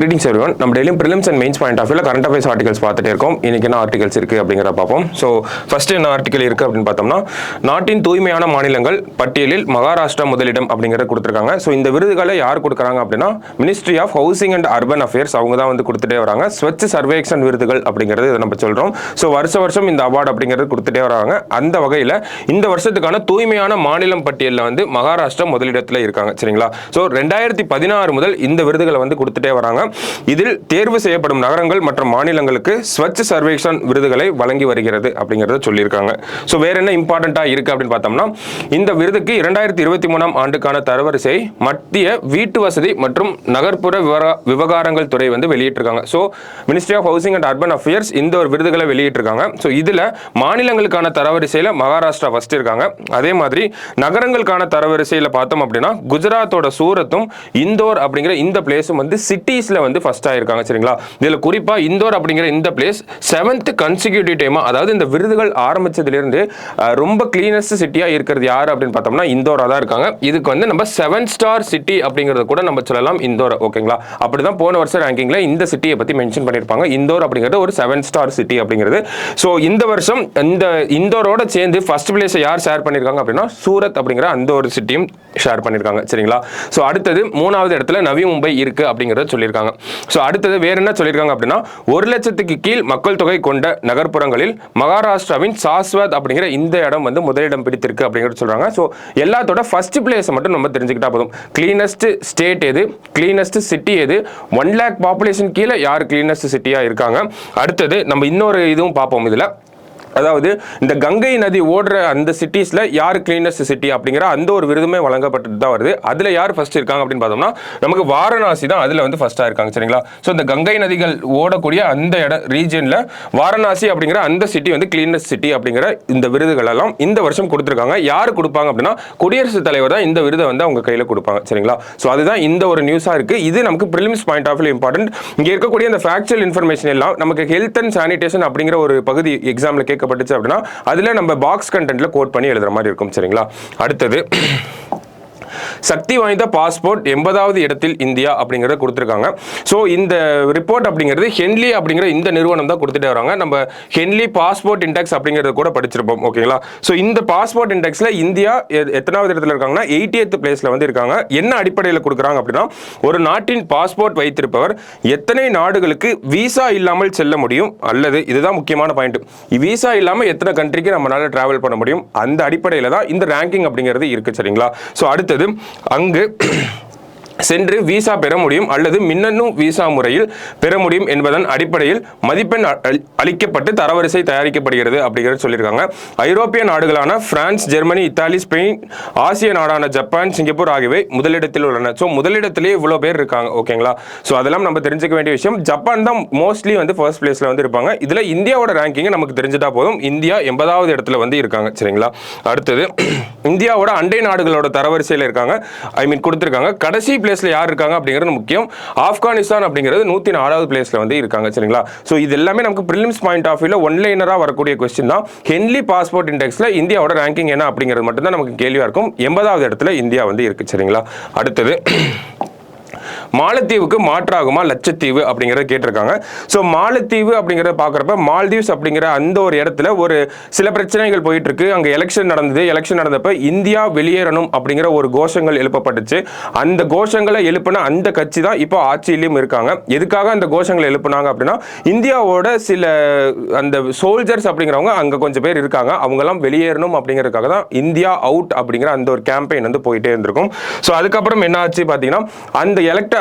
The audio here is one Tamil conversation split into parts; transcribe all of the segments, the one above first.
Greetings everyone. நம்ம டெய்லியும் prelims and mains point of view current affairs articles பார்த்துட்டே இருக்கோம். இன்னைக்கு என்ன ஆர்டிகல்ஸ் இருக்கு அப்படிங்கறத பார்ப்போம். ஸோ ஃபர்ஸ்ட் என்ன ஆர்டிகல் இருக்கு அப்படின்னு பார்த்தோம்னா, நாட்டின் தூய்மையான மாநிலங்கள் பட்டியலில் மகாராஷ்டிரா முதலிடம் அப்படிங்கறத கொடுத்திருக்காங்க. ஸோ இந்த விருதுகளை யார் கொடுக்குறாங்க அப்படின்னா, ministry of housing and urban affairs அவங்க தான் வந்து கொடுத்துட்டே வராங்க. ஸ்வச் சர்வேக்ஷன் விருதுகள் அப்படிங்கிறது இதை நம்ம சொல்றோம். ஸோ வருஷம் இந்த அவார்டு அப்படிங்கிறது கொடுத்துட்டே வராங்க. அந்த வகையில் இந்த வருஷத்துக்கான தூய்மையான மாநிலம் பட்டியலில் வந்து மகாராஷ்டிரா முதலிடத்தில் இருக்காங்க. சரிங்களா? ஸோ 2016 முதல் இந்த விருதுகளை வந்து கொடுத்துட்டே வராங்க. இதில் தேர்வு செய்யப்படும் நகரங்கள் மற்றும் மாநிலங்களுக்கு ஸ்வச் சர்வேக்ஷன் விருதுகளை வழங்கி வருகிறது அப்படிங்கறத சொல்லியிருக்காங்க. ஸோ வேற என்ன இம்பார்ட்டண்டா இருக்கு அப்படின்னு பார்த்தோம்னா, இந்த விருதுக்கு 2023 ஆண்டுக்கான தரவரிசை மத்திய வீட்டு வசதி மற்றும் நகர்ப்புற விவகாரங்கள் துறை வந்து வெளியிட்டிருக்காங்க. So ministry of housing and urban affairs இந்த ஒரு விருதுகளை வெளியிட்டிருக்காங்க. ஸோ இதுல மாநிலங்களுக்கான தரவரிசையில மகாராஷ்டிரா ஃபர்ஸ்ட் இருக்காங்க. அதே மாதிரி நகரங்களுக்கான தரவரிசையில பார்த்தோம் அப்படின்னா, குஜராத்தோட சூரத்தும் இந்தோர் அப்படிங்கிற இந்த பிளேஸும் வந்து சிட்டிஸ்ல வந்து ஃபர்ஸ்ட் ஆயிருக்காங்க. சரிங்களா? இதுல குறிப்பா இந்தோர் அப்படிங்கிற இந்த பிளேஸ் 7th கன்சிக்யூட்டிவ் டைமா, அதாவது இந்த விருதுகள் ஆரம்பிச்சதுல இருந்து ரொம்ப கிளீனஸ்ட் சிட்டியா இருக்கிறது யாரு அப்படின்னு பார்த்தோம்னா இந்தோரா தான் இருக்காங்க. இதுக்கு வந்து நம்ம 7 ஸ்டார் சிட்டி அப்படிங்கறத கூட நம்ம சொல்லலாம் இந்தோர். ஓகேங்களா? அப்படிதான் போன வருஷம் ரேங்கிங்ல இந்த சிட்டியை பத்தி மென்ஷன் பண்ணிருப்பாங்க. இந்தோர் அப்படிங்கிறது ஒரு 7 ஸ்டார் சிட்டி அப்படிங்கிறது. ஸோ இந்த வருஷம் இந்த இந்தோரோட சேர்ந்து ஃபர்ஸ்ட் பிளேஸ் யார் ஷேர் பண்ணிருக்காங்க அப்படின்னா, சூரத் அப்படிங்கிற அந்த ஒரு சிட்டியும் ஷேர் பண்ணிருக்காங்க. சரிங்களா? ஸோ அடுத்தது 3வது இடத்துல நவி மும்பை இருக்கு அப்படிங்கறத சொல்லியிருக்காங்க. ஸோ அடுத்தது வேற என்ன சொல்லியிருக்காங்க அப்படின்னா, 1 லட்சத்துக்கு கீழ் மக்கள் தொகை கொண்ட நகர்ப்புறங்களில் மகாராஷ்டிராவின் சாஸ்வத் அப்படிங்கிற இந்த இடம் வந்து முதலிடம் பிடித்திருக்கு அப்படிங்கிறது சொல்றாங்க. ஸோ எல்லாத்தோட ஃபர்ஸ்ட் பிளேஸ் மட்டும் நம்ம தெரிஞ்சுக்கிட்டா போதும். கிளீனஸ்ட் ஸ்டேட் எது, கிளீனஸ்ட் சிட்டி எது, 1 lakh பாப்புலேஷன் கீழே யார் கிளீனஸ்ட் சிட்டியா இருக்காங்க. அடுத்தது நம்ம இன்னொரு இதுவும் பார்ப்போம். இதுல அதாவது இந்த கங்கை நதி ஓடுற அந்த சிட்டிஸ்ல யார் கிளீனஸ்ட் சிட்டி அப்படிங்கிற அந்த ஒரு விருதுமே வழங்கப்பட்டு தான் வருது. அதுல யார் ஃபர்ஸ்ட் இருக்காங்க அப்படின்னு பார்த்தோம்னா, நமக்கு வாரணாசி தான் அதுல வந்து ஃபர்ஸ்டா இருக்காங்க. சரிங்களா? ஸோ இந்த கங்கை நதிகள் ஓடக்கூடிய அந்த ரீஜன்ல வாரணாசி அப்படிங்கிற அந்த சிட்டி வந்து கிளீனஸ்ட் சிட்டி அப்படிங்கிற இந்த விருதுகள் எல்லாம் இந்த வருஷம் கொடுத்துருக்காங்க. யார் கொடுப்பாங்க அப்படின்னா, குடியரசுத் தலைவர் தான் இந்த விருதை வந்து அவங்க கையில கொடுப்பாங்க. சரிங்களா? ஸோ அதுதான் இந்த ஒரு நியூஸா இருக்கு. இது நமக்கு prelims point of view important. இங்க இருக்கக்கூடிய அந்த ஃபேக்சுவல் இன்ஃபர்மேஷன் எல்லாம் நமக்கு ஹெல்த் அண்ட் சானிடேஷன் அப்படிங்கிற ஒரு பகுதி எக்ஸாம்ல கேட்கப்பட்டுச்சு அப்படின்னா அதுல நம்ம பாக்ஸ் கண்டென்ட்ல கோட் பண்ணி எழுதுற மாதிரி இருக்கும். சரிங்களா? அடுத்தது சக்தி வாய்ந்த பாஸ்போர்ட் 80வது இடத்தில் இந்தியா அப்படிங்கறத கொடுத்திருக்காங்க. சோ இந்த ரிப்போர்ட் அப்படிங்கிறது ஹென்லி அப்படிங்கிற இந்த நிறுவனம் தான் கொடுத்துட்டே வராங்க. நம்ம ஹென்லி பாஸ்போர்ட் இண்டெக்ஸ் அப்படிங்கறத கூட படிச்சிருப்போம். ஓகேங்களா? சோ இந்த பாஸ்போர்ட் இண்டெக்ஸ்ல இந்தியா எத்தனாவது இடத்துல இருக்காங்கன்னா 80th பிளேஸ்ல வந்து இருக்காங்க. என்ன அடிப்படையில் கொடுக்குறாங்க அப்படின்னா, ஒரு நாட்டின் பாஸ்போர்ட் வைத்திருப்பவர் எத்தனை நாடுகளுக்கு விசா இல்லாமல் செல்ல முடியும், அல்லது இதுதான் முக்கியமான பாயிண்ட், விசா இல்லாம எத்தனை கண்ட்ரிக்கு நம்மளால டிராவல் பண்ண முடியும், அந்த அடிப்படையில் தான் இந்த ரேங்கிங் அப்படிங்கிறது இருக்கு. சரிங்களா? சோ அடுத்தது அங்கு சென்று விசா பெற முடியும் அல்லது மின்னணு விசா முறையில் பெற முடியும் என்பதன் அடிப்படையில் மதிப்பெண் அளிக்கப்பட்டு தரவரிசை தயாரிக்கப்படுகிறது அப்படிங்கிறது சொல்லியிருக்காங்க. ஐரோப்பிய நாடுகளான பிரான்ஸ், ஜெர்மனி, இத்தாலி, ஸ்பெயின், ஆசிய நாடான ஜப்பான், சிங்கப்பூர் ஆகியவை முதலிடத்தில் உள்ளன. ஸோ முதலிடத்திலேயே இவ்வளோ பேர் இருக்காங்க. ஓகேங்களா? ஸோ அதெல்லாம் நம்ம தெரிஞ்சுக்க வேண்டிய விஷயம். ஜப்பான் தான் மோஸ்ட்லி வந்து ஃபர்ஸ்ட் பிளேஸ்ல வந்து இருப்பாங்க. இதுல இந்தியாவோட ரேங்கிங் நமக்கு தெரிஞ்சுட்டா போதும். இந்தியா 80வது இடத்துல வந்து இருக்காங்க. சரிங்களா? அடுத்தது இந்தியாவோட அண்டை நாடுகளோட தரவரிசையில் இருக்காங்க. கொடுத்திருக்காங்க. கடைசி பிளேஸ்ல யார் இருக்காங்க அப்படிங்கிறது முக்கியம். ஆப்கானிஸ்தான் அப்படிங்கிறது 104வது பிளேஸ்ல வந்து இருக்காங்க. சரிங்களா? சோ இது எல்லாமே நமக்கு பிரிலிம்ஸ் பாயிண்ட் ஆஃப் வியூல ஒன்லைனரா வரக்கூடிய क्वेश्चन தான். ஹென்லி பாஸ்போர்ட் இண்டெக்ஸ்ல இந்தியாவோட ரேங்கிங் என்ன அப்படிங்கிறது மட்டும் தான் நமக்கு கேள்வியா இருக்கும். 80வது இடத்துல இந்தியா வந்து இருக்கு. சரிங்களா? அடுத்தது மாலத்தீவுக்கு மாற்றாகுமா லட்சத்தீவு அப்படிங்கறத கேட்டிருக்காங்க. சோ மாலத்தீவு அப்படிங்கறத பாக்குறப்ப மால்தீவ்ஸ் அப்படிங்கிற அந்த ஒரு இடத்துல ஒரு சில பிரச்சனைகள் போயிட்டு இருக்கு. அங்க எலெக்ஷன் நடந்தது. எலெக்ஷன் நடந்தப்ப இந்தியா வெளியேறணும் அப்படிங்கிற ஒரு கோஷங்கள் எழுப்பப்பட்டுச்சு. அந்த கோஷங்களை எழுப்பின அந்த கட்சி தான் இப்போ ஆட்சியிலும் இருக்காங்க. எதுக்காக அந்த கோஷங்களை எழுப்பினாங்க அப்படின்னா, இந்தியாவோட சில அந்த சோல்ஜர்ஸ் அப்படிங்கிறவங்க அங்க கொஞ்சம் பேர் இருக்காங்க, அவங்க எல்லாம் வெளியேறணும் அப்படிங்கிறதுக்காக தான் இந்தியா அவுட் அப்படிங்கிற அந்த ஒரு கேம்பெயின் வந்து போயிட்டே இருந்திருக்கும். சோ அதுக்கப்புறம் என்ன ஆச்சு பாத்தீங்கன்னா,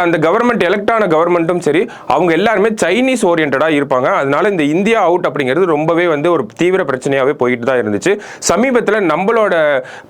அந்த கவர்மெண்ட் எலெக்ட் ஆன கவர்மெண்ட்டும் சரி, அவங்க எல்லாருமே சைனீஸ் ஓரியன்டா இருப்பாங்க. அதனால இந்த இந்தியா அவுட் அப்படிங்கிறது ரொம்பவே வந்து ஒரு தீவிர பிரச்சனையாவே போயிட்டு தான் இருந்துச்சு. சமீபத்தில் நம்மளோட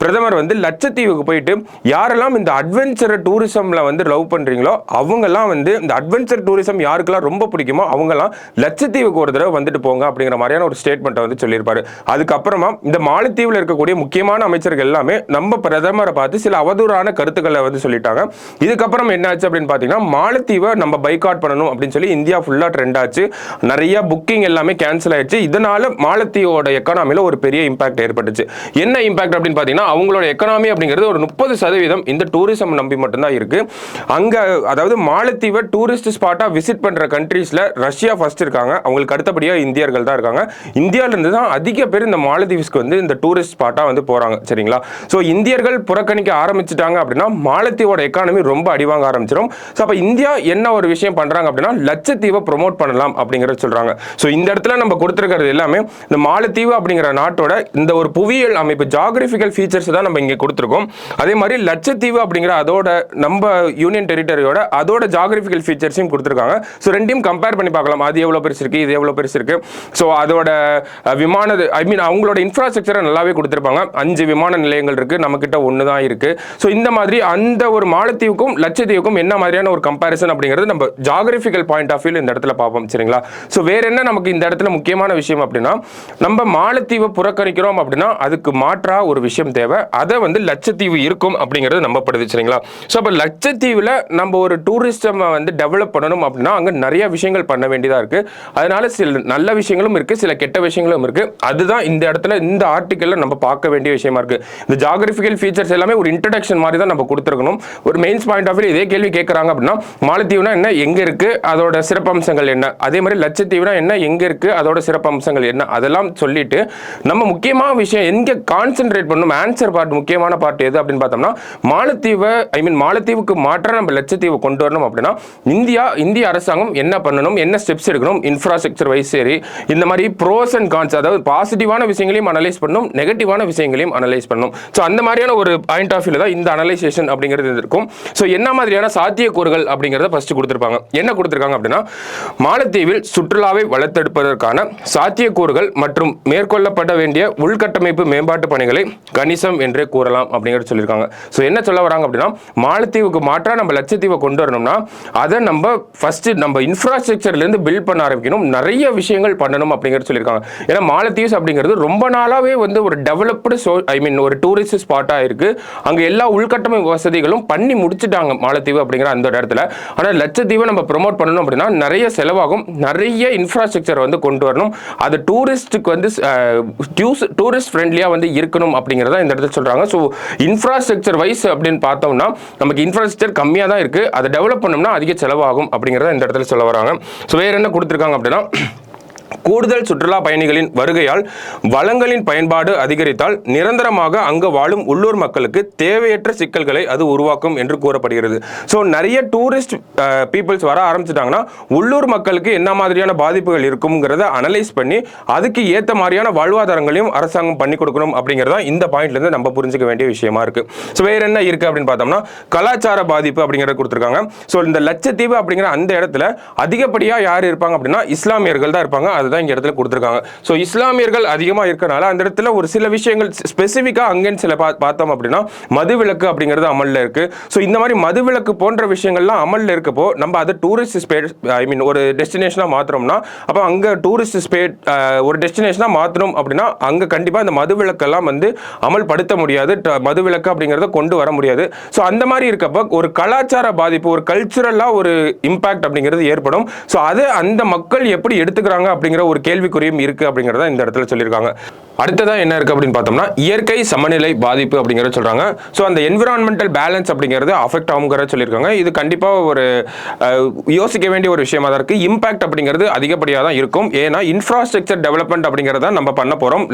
பிரதமர் வந்து லட்சத்தீவுக்கு போயிட்டு யாரெல்லாம் இந்த அட்வென்ச்சர் டூரிசம்ல வந்து லவ் பண்றீங்களோ அவங்கெல்லாம் வந்து இந்த அட்வென்ச்சர் டூரிசம் யாருக்கெல்லாம் ரொம்ப பிடிக்குமோ அவங்கெல்லாம் லட்சத்தீவுக்கு ஒரு தடவை வந்துட்டு போங்க அப்படிங்கிற மாதிரியான ஒரு ஸ்டேட்மெண்ட் வந்து சொல்லியிருப்பாரு. அதுக்கப்புறமா இந்த மாலத்தீவில் இருக்கக்கூடிய முக்கியமான அமைச்சர்கள் எல்லாமே நம்ம பிரதமரை பார்த்து சில அவதூறான கருத்துக்களை வந்து சொல்லிட்டாங்க. இதுக்கப்புறம் என்னாச்சு ஆச்சு அப்படின்னு பார்த்தீங்கன்னா மாலத்தீவை நம்ம பைகாட் பண்ணணும் அப்படின்னு சொல்லி இந்தியா ஃபுல்லாக ட்ரெண்ட் ஆச்சு. நிறைய புக்கிங் எல்லாமே கேன்சல் ஆயிடுச்சு. இதனால மாலத்தீவோட எக்கானமியில் ஒரு பெரிய இம்பாக்ட் ஏற்பட்டுச்சு. என்ன இம்பாக்ட் அப்படின்னு பார்த்தீங்கன்னா அவங்களோட எக்கானமி அப்படிங்கிறது ஒரு 30% இந்த டூரிசம் நம்பி மட்டும்தான் இருக்கு. அங்க அதாவது மாலத்தீவை டூரிஸ்ட் ஸ்பாட்டா விசிட் பண்ற கண்ட்ரீஸ்ல ரஷ்யா ஃபர்ஸ்ட் இருக்காங்க. அவங்களுக்கு அடுத்தபடியா இந்தியர்கள் தான் இருக்காங்க. இந்தியால இருந்து தான் அதிக பேர் இந்த மாலத்தீவ்ஸ்க்கு வந்து இந்த டூரிஸ்ட் ஸ்பாட்டா வந்து போறாங்க. சரிங்களா? ஸோ இந்தியர்கள் புறக்கணிக்க ஆரம்பிச்சுட்டாங்க அப்படின்னா மாலத்தீவோட எக்கானமி ரொம்ப அடிவாங்க ஆரம்பிச்சிடும். ஸோ அப்போ இந்தியா என்ன ஒரு விஷயம் பண்றாங்க அப்படின்னா லட்சத்தீவை ப்ரொமோட் பண்ணலாம் அப்படிங்கறத சொல்றாங்க. ஸோ இந்த இடத்துல நம்ம கொடுத்துருக்கிறது எல்லாமே இந்த மாலத்தீவு அப்படிங்கிற நாட்டோட இந்த ஒரு புவியியல் அமைப்பு ஜியோகிராபிக்கல் ஃபீச்சர்ஸ் தான் நம்ம இங்கே கொடுத்துருக்கோம். அதே மாதிரி லட்சத்தீவு அப்படிங்கிற அதோட நம்ம யூனியன் டெரிட்டரியோட அதோட ஜியோகிராபிக்கல் ஃபீச்சர்ஸையும் கொடுத்துருக்காங்க. ஸோ ரெண்டையும் கம்பேர் பண்ணி பார்க்கலாம். அது எவ்வளோ பெருசு இருக்கு, இது எவ்வளோ பெருசு இருக்கு. ஸோ அதோட விமான அவங்களோட இன்ஃப்ராஸ்ட்ரக்சரை நல்லாவே கொடுத்துருப்பாங்க. 5 விமான நிலையங்கள் இருக்கு, நம்ம கிட்ட 1 தான் இருக்கு. ஸோ இந்த மாதிரி அந்த ஒரு மாலத்தீவுக்கும் லட்சத்தீவுக்கும் என்ன மாதிரியான ஒரு கம்பேரிசன் அப்படிங்கிறது நம்ம ஜியோகிராபிக்கல் பாயிண்ட் ஆஃப் வியூ இந்த இடத்துல பார்ப்போம். சரிங்களா? ஸோ வேற என்ன நமக்கு இந்த இடத்துல முக்கியமான விஷயம் அப்படின்னா நம்ம மாலத்தீவை புறக்கணிக்கிறோம் அப்படின்னா அதுக்கு மாற்றா ஒரு விஷயம் தேவை. அதை வந்து லட்சத்தீவு இருக்கும் அப்படிங்கிறது நம்பப்படுது. சரிங்களா? ஸோ அப்போ லட்சத்தீவில் நம்ம ஒரு டூரிஸ்டம் வந்து டெவலப் பண்ணணும் அப்படின்னா அங்கே நிறைய விஷயங்கள் பண்ண வேண்டியதாக இருக்கு. அதனால சில நல்ல விஷயங்களும் இருக்கு, சில கெட்ட விஷயங்களும் இருக்கு. அதுதான் இந்த இடத்துல இந்த ஆர்டிக்கல்ல நம்ம பார்க்க வேண்டிய விஷயமா இருக்கு. இந்த ஜியோகிராபிக்கல் ஃபீச்சர்ஸ் எல்லாமே ஒரு இன்ட்ரடக்ஷன் மாதிரி தான் நம்ம கொடுத்துருக்கணும். ஒரு மெயின்ஸ் பாயிண்ட் ஆஃப் வியூ இதே கேள்வி கேட்கறாங்க அப்படின்னா மாலத்தீவுனா என்ன, எங்க இருக்கு, அதோட சிறப்பம்சங்கள் என்ன, அதே மாதிரி லட்சத்தீவுனா என்ன, எங்க இருக்கு, அதோட சிறப்பம்சங்கள் என்ன, அதெல்லாம் சொல்லிட்டு நம்ம முக்கியமான விஷயம் எங்க கான்சென்ட்ரேட் பண்ணணும். ஆன்சர் பார்ட் முக்கியமான பார்ட் எது அப்படின்னு பார்த்தோம்னா மாலத்தீவை மாலத்தீவுக்கு மாற்ற நம்ம லட்சத்தீவை கொண்டு வரணும் அப்படின்னா இந்திய அரசாங்கம் என்ன பண்ணணும், என்ன ஸ்டெப்ஸ் எடுக்கணும், இன்ஃப்ராஸ்ட்ரக்சர் வைஸ் சரி, இந்த மாதிரி ப்ரோஸ் அண்ட் கான்ஸ், அதாவது பாசிட்டிவான விஷயங்களையும் அனலைஸ் பண்ணணும், நெகட்டிவான விஷயங்களையும் அனலைஸ் பண்ணணும். ஸோ அந்த மாதிரியான ஒரு பாயிண்ட் ஆஃப் வியூல தான் இந்த அனலைசேஷன் அப்படிங்கிறது இருக்கும். ஸோ என்ன மாதிரியான சாத்தியக்கூறுகள் அப்படிங்கிறத ஃபர்ஸ்ட் கொடுத்துருப்பாங்க. என்ன கொடுத்துருக்காங்க அப்படின்னா மாலத்தீவில் சுற்றுலாவை வளர்த்தெடுப்பதற்கான சாத்தியக்கூறுகள் மற்றும் மேற்கொள்ளப்பட வேண்டிய உள்கட்டமைப்பு மேம்பாட்டு பணிகளை கணிசம் என்றே கூறலாம் அப்படிங்கிறது சொல்லியிருக்காங்க. ஸோ என்ன சொல்ல வராங்க அப்படின்னா மாலத்தீவுக்கு மாற்றா நம்ம லட்சத்தீவை கொண்டு வரணும்னா அதை நம்ம ஃபர்ஸ்ட் நம்ம இன்ஃப்ராஸ்ட்ரக்சர்லேருந்து பில்ட் பண்ண ஆரம்பிக்கணும், நிறைய விஷயங்கள் பண்ணணும் அப்படிங்கிறது சொல்லியிருக்காங்க. ஏன்னா மாலத்தீவ்ஸ் அப்படிங்கிறது ரொம்ப நாளாவே வந்து ஒரு டெவலப்டு ஒரு டூரிஸ்ட் ஸ்பாட்டா இருக்கு. அங்க எல்லா உள்கட்டமைப்பு வசதிகளும் பண்ணி முடிச்சுட்டாங்க மாலத்தீவு அப்படிங்கிற அந்த இடத்துல. ஆனால் லட்சத்தீவை நம்ம ப்ரொமோட் பண்ணணும் அப்படின்னா நிறைய செலவாகும், நிறைய இன்ஃப்ராஸ்ட்ரக்சர் வந்து கொண்டு வரணும். அது டூரிஸ்டுக்கு வந்து டூரிஸ்ட் ஃப்ரெண்ட்லியா வந்து இருக்கணும் அப்படிங்கிறத இந்த இடத்துல சொல்றாங்க. ஸோ இன்ஃப்ராஸ்ட்ரக்சர் வைஸ் அப்படின்னு பார்த்தோம்னா நமக்கு இன்ஃப்ராஸ்ட்ரக்சர் கம்மியாக தான் இருக்கு, அதை டெவலப் பண்ணோம்னா அதிக செலவாகும் அப்படிங்கிறத இந்த இடத்துல சொல்ல வராங்க. ஸோ வேற என்ன கொடுத்துருக்காங்க அப்படின்னா கூடுதல் சுற்றுலா பயணிகளின் வருகையால் வளங்களின் பயன்பாடு அதிகரித்தால் நிரந்தரமாக அங்கு வாழும் உள்ளூர் மக்களுக்கு தேவையற்ற சிக்கல்களை அது உருவாக்கும் என்று கூறப்படுகிறது. ஸோ நிறைய டூரிஸ்ட் பீப்புள்ஸ் வர ஆரம்பிச்சிட்டாங்கன்னா உள்ளூர் மக்களுக்கு என்ன மாதிரியான பாதிப்புகள் இருக்குங்கிறத அனலைஸ் பண்ணி அதுக்கு ஏற்ற மாதிரியான வாழ்வாதாரங்களையும் அரசாங்கம் பண்ணி கொடுக்கணும் அப்படிங்கிறதா இந்த பாயிண்ட்லேருந்து நம்ம புரிஞ்சுக்க வேண்டிய விஷயமா இருக்கு. ஸோ வேற என்ன இருக்கு அப்படின்னு பார்த்தோம்னா கலாச்சார பாதிப்பு அப்படிங்கிறத கொடுத்துருக்காங்க. ஸோ இந்த லட்சத்தீவு அப்படிங்கிற அந்த இடத்துல அதிகப்படியாக யார் இருப்பாங்க அப்படின்னா இஸ்லாமியர்கள் தான் இருப்பாங்க. அதுதான் இங்க இடத்துல கொடுத்திருக்காங்க. சோ இஸ்லாமியர்கள் அதிகமா இருக்கனால அந்த இடத்துல ஒரு சில விஷயங்கள் ஸ்பெசிஃபிக்கா அங்கன்னு சில பார்த்தோம் அப்படின்னா மதுவிலக்கு அப்படிங்கிறது அமல்ல இருக்கு. சோ இந்த மாதிரி மதுவிலக்கு போன்ற விஷயங்கள்லாம் அமல்ல இருக்கப்போ நம்ம அதை டூரிஸ்ட் ஸ்பேட் ஒரு டெஸ்டினேஷனா மாத்திரம்னா அப்ப அங்க டூரிஸ்ட் ஸ்பேட் ஒரு டெஸ்டினேஷனா மாத்தணும் அப்படின்னா அங்க கண்டிப்பா இந்த மதுவிலக்கெல்லாம் வந்து அமல்படுத்த முடியாது, மதுவிலக்கு அப்படிங்கறத கொண்டு வர முடியாது. சோ அந்த மாதிரி இருக்கப்ப ஒரு கலாச்சார பாதிப்பு, ஒரு கல்ச்சுரலா ஒரு இம்பாக்ட் அப்படிங்கிறது ஏற்படும். சோ அது அந்த மக்கள் எப்படி எடுத்துக்கிறாங்க அப்படிங்கிற ஒரு கேள்விக்குறியும் இருக்கு அப்படிங்கறத இந்த இடத்துல சொல்லியிருக்காங்க. அடுத்ததா என்ன இருக்கு அப்படின்னு பார்த்தோம்னா இயற்கை சமநிலை பாதிப்பு அப்படிங்கறத சொல்றாங்க. சோ அந்த என்விரான்மெண்டல் பேலன்ஸ் அப்படிங்கிறது அஃபெக்ட் ஆகும்ங்கறத சொல்லியிருக்காங்க. இது கண்டிப்பா ஒரு யோசிக்க வேண்டிய ஒரு விஷயமா தான் இருக்கு. இம்பாக்ட் அப்படிங்கிறது அதிகப்படியாக தான் இருக்கும். ஏன்னா இன்ஃப்ராஸ்ட்ரக்சர் டெவலப்மெண்ட் அப்படிங்கறத நம்ம பண்ண போறோம்.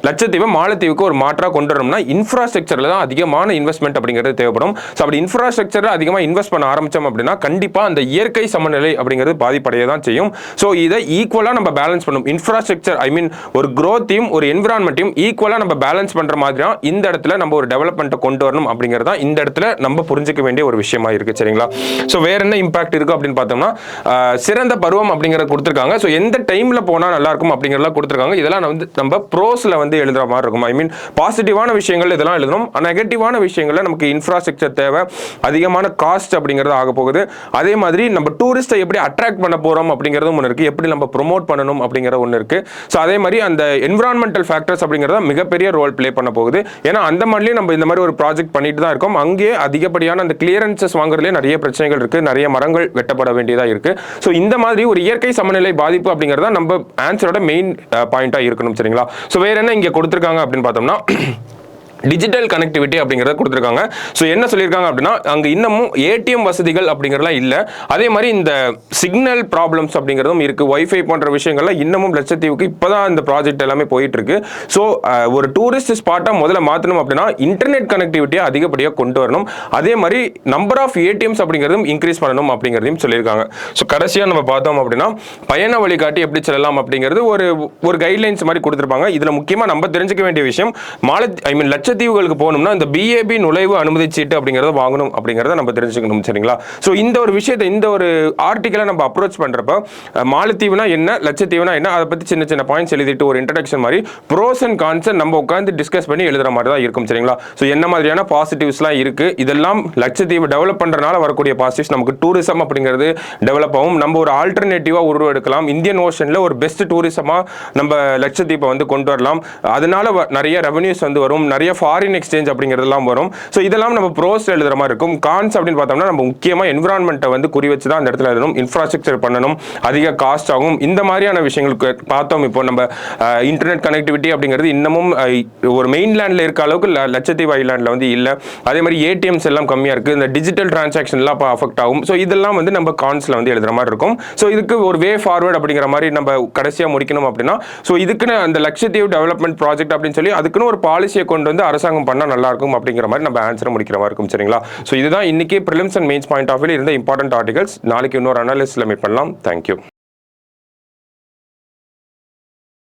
லட்சத்தீவை மாலத்தீவுக்கு ஒரு மாற்றா கொண்டு வரணும்னா இன்ஃப்ராஸ்ட்ரக்சர்ல தான் அதிகமான இன்வெஸ்ட்மெண்ட் அப்படிங்கிறது தேவைப்படும். ஸோ அப்படி இன்ஃப்ராஸ்ட்ரக்சர்ல அதிகமாக இன்வெஸ்ட் பண்ண ஆரம்பிச்சோம் அப்படின்னா கண்டிப்பா அந்த இயற்கை சமநிலை அப்படிங்கிறது பாதிப்படைய தான் செய்யும். ஸோ இதை ஈக்குவலா நம்ம பேலன்ஸ் பண்ணணும். இன்ஃப்ராஸ்ட்ரக்சர் ஒரு growth-ஐயும் ஒரு என்விரான்மெண்ட்டையும் ஈக்குவலா நம்ம பேலன்ஸ் பண்ற மாதிரி இந்த இடத்துல நம்ம ஒரு டெவலப்மெண்ட்டை கொண்டு வரணும் அப்படிங்கறத இந்த இடத்துல நம்ம புரிஞ்சுக்க வேண்டிய ஒரு விஷயமா இருக்கு. சரிங்களா? சோ வேற என்ன இம்பாக்ட் இருக்கு அப்படின்னு பார்த்தோம்னா சிறந்த பருவம் அப்படிங்கறத கொடுத்திருக்காங்க. சோ எந்த டைம்ல போனா நல்லா இருக்கும் அப்படிங்கறதெல்லாம் கொடுத்திருக்காங்க. இதெல்லாம் வந்து நம்ம ப்ரோஸ்ல வந்து எழுதுற மாதிரி இருக்கும். பாசிட்டிவான விஷயங்கள் இதெல்லாம் எழுதணும். நெகட்டிவான விஷயங்கள்ல நமக்கு இன்ஃப்ராஸ்ட்ரக்சர் தேவை, அதிகமான காஸ்ட் அப்படிங்கிறது ஆக போகுது. அதே மாதிரி நம்ம டூரிஸ்டை எப்படி அட்ராக்ட் பண்ண போறோம் அப்படிங்கிறதும் ஒன்று இருக்கு. டூரிசத்துக்கு எப்படி நம்ம ப்ரொமோட் பண்ணணும் அப்படிங்கிற ஒன்று இருக்கு. ஸோ அதே மாதிரி அந்த என்விரான்மெண்டல் ஃபேக்டர்ஸ் அப்படிங்கிறத மிகப்பெரிய ரோல் ப்ளே பண்ண போகுது. ஏன்னா அந்த மாதிரிலேயே நம்ம இந்த மாதிரி ஒரு ப்ராஜெக்ட் பண்ணிட்டு தான் இருக்கோம். அங்கேயே அதிகப்படியான அந்த கிளியரன்சஸ் வாங்குறதுலேயே நிறைய பிரச்சனைகள் இருக்கு, நிறைய மரங்கள் வெட்டப்பட வேண்டியதாக இருக்கு. ஸோ இந்த மாதிரி ஒரு இயற்கை சமநிலை பாதிப்பு அப்படிங்கிறத நம்ம ஆன்சரோட மெயின் பாயிண்டா இருக்கணும். சரிங்களா? ஸோ வேற என்ன இங்கே கொடுத்துருக்காங்க அப்படின்னு பார்த்தோம்னா டிஜிட்டல் கனெக்டிவிட்டி அப்படிங்கிறத கொடுத்துருக்காங்க. ஸோ என்ன சொல்லியிருக்காங்க அப்படின்னா அங்கே இன்னமும் ஏடிஎம் வசதிகள் அப்படிங்கிறதுலாம் இல்லை. அதே மாதிரி இந்த சிக்னல் ப்ராப்ளம்ஸ் அப்படிங்கிறதும் இருக்குது. ஒய்ஃபை போன்ற விஷயங்கள்லாம் இன்னமும் லட்சத்தீவுக்கு இப்போ தான் இந்த ப்ராஜெக்ட் எல்லாமே போயிட்டு இருக்கு. ஸோ ஒரு டூரிஸ்ட் ஸ்பாட்டாக முதல்ல மாற்றணும் அப்படின்னா இன்டர்நெட் கனெக்டிவிட்டியை அதிகப்படியாக கொண்டு வரணும். அதே மாதிரி நம்பர் ஆஃப் ஏடிஎம்ஸ் அப்படிங்கிறதும் இன்க்ரீஸ் பண்ணணும் அப்படிங்கிறதையும் சொல்லியிருக்காங்க. ஸோ கடைசியாக நம்ம பார்த்தோம் அப்படின்னா பயண வழிகாட்டி எப்படி செல்லலாம் அப்படிங்கிறது ஒரு கைட்லைன்ஸ் மாதிரி கொடுத்துருப்பாங்க. இதில் முக்கியமாக நம்ம தெரிஞ்சுக்க வேண்டிய விஷயம் லட்சத்தீவுகளுக்கு போகணும்னா இந்த பிஏபி நுழைவு அனுமதி சீட்டு அப்படிங்கிறத வாங்கணும் அப்படிங்கிறத நம்ம தெரிஞ்சுக்கணும். சரிங்களா? ஸோ இந்த ஒரு விஷயத்தை இந்த ஒரு ஆர்டிக்கலை நம்ம அப்ரோச் பண்ணுறப்ப மாலத்தீவுனா என்ன, லட்சத்தீவுனா என்ன, அதை பற்றி சின்ன சின்ன பாயிண்ட்ஸ் எழுதிட்டு ஒரு இன்ட்ரடக்ஷன் மாதிரி ப்ரோஸ் அண்ட் கான்ஸை நம்ம உட்காந்து டிஸ்கஸ் பண்ணி எழுதுற மாதிரி தான் இருக்கும். சரிங்களா? ஸோ என்ன மாதிரியான பாசிட்டிவ்ஸ்லாம் இருக்கு, இதெல்லாம் லட்சத்தீவு டெவலப் பண்ணுறதுனால வரக்கூடிய பாசிட்டிவ்ஸ். நமக்கு டூரிசம் அப்படிங்கிறது டெவலப் ஆகும். நம்ம ஒரு ஆல்டர்னேட்டிவாக உருவெடுக்கலாம். இந்தியன் ஓஷனில் ஒரு பெஸ்ட் டூரிசமாக நம்ம லட்சத்தீவை வந்து கொண்டு வரலாம். அதனால நிறைய ரெவன்யூஸ் வந்து வரும், நிறைய ஃபாரின் எக்ஸ்சேஞ்ச் அப்படிங்கிறதெல்லாம் வரும். ஸோ இதெல்லாம் நம்ம ப்ரோஸ் எழுதுற மாதிரி இருக்கும். கான்ஸ் அப்படின்னு பார்த்தோம்னா நம்ம முக்கியமாக என்விரான்மெண்ட்டை வந்து குறி வச்சு தான் அந்த இடத்துல எழுதணும். இன்ஃப்ராஸ்ட்ரக்சர் பண்ணணும், அதிக காஸ்ட் ஆகும். இந்த மாதிரியான விஷயங்களுக்கு பார்த்தோம். இப்போ நம்ம இன்டர்நெட் கனெக்டிவிட்டி அப்படிங்கிறது இன்னமும் ஒரு மெயின்லேண்டில் இருக்க அளவுக்கு லட்சத்தீவு ஐலாண்டில் வந்து இல்லை. அதே மாதிரி ஏடிஎம்ஸ் எல்லாம் கம்மியாக இருக்குது. இந்த டிஜிட்டல் டிரான்சாக்ஷன்லாம் இப்போ அஃபெக்ட் ஆகும். ஸோ இதெல்லாம் வந்து நம்ம கான்ஸில் வந்து எழுதுற மாதிரி இருக்கும். ஸோ இதுக்கு ஒரு வே ஃபார்வர்ட் அப்படிங்கிற மாதிரி நம்ம கடைசியாக முடிக்கணும் அப்படின்னா ஸோ இதுக்குன்னு அந்த லட்சத்தீவு டெவலப்மெண்ட் ப்ராஜெக்ட் அப்படின்னு சொல்லி அதுக்குன்னு ஒரு பாலிசியை கொண்டு வந்து அரசாங்கம் பண்ணால் நல்லா இருக்கும் அப்படிங்கிற மாதிரி நம்ம ஆன்சரை முடிக்கிற மாதிரி இருக்கும். சரிங்களா? ஸோ இதுதான் இன்னைக்கு prelims and mains point of வியூல இருந்த இம்பார்ட்டன்ட் ஆர்டிகல்ஸ். நாளைக்கு இன்னொரு அனாலிசிஸ்ல மீட் பண்ணலாம். தேங்க்யூ.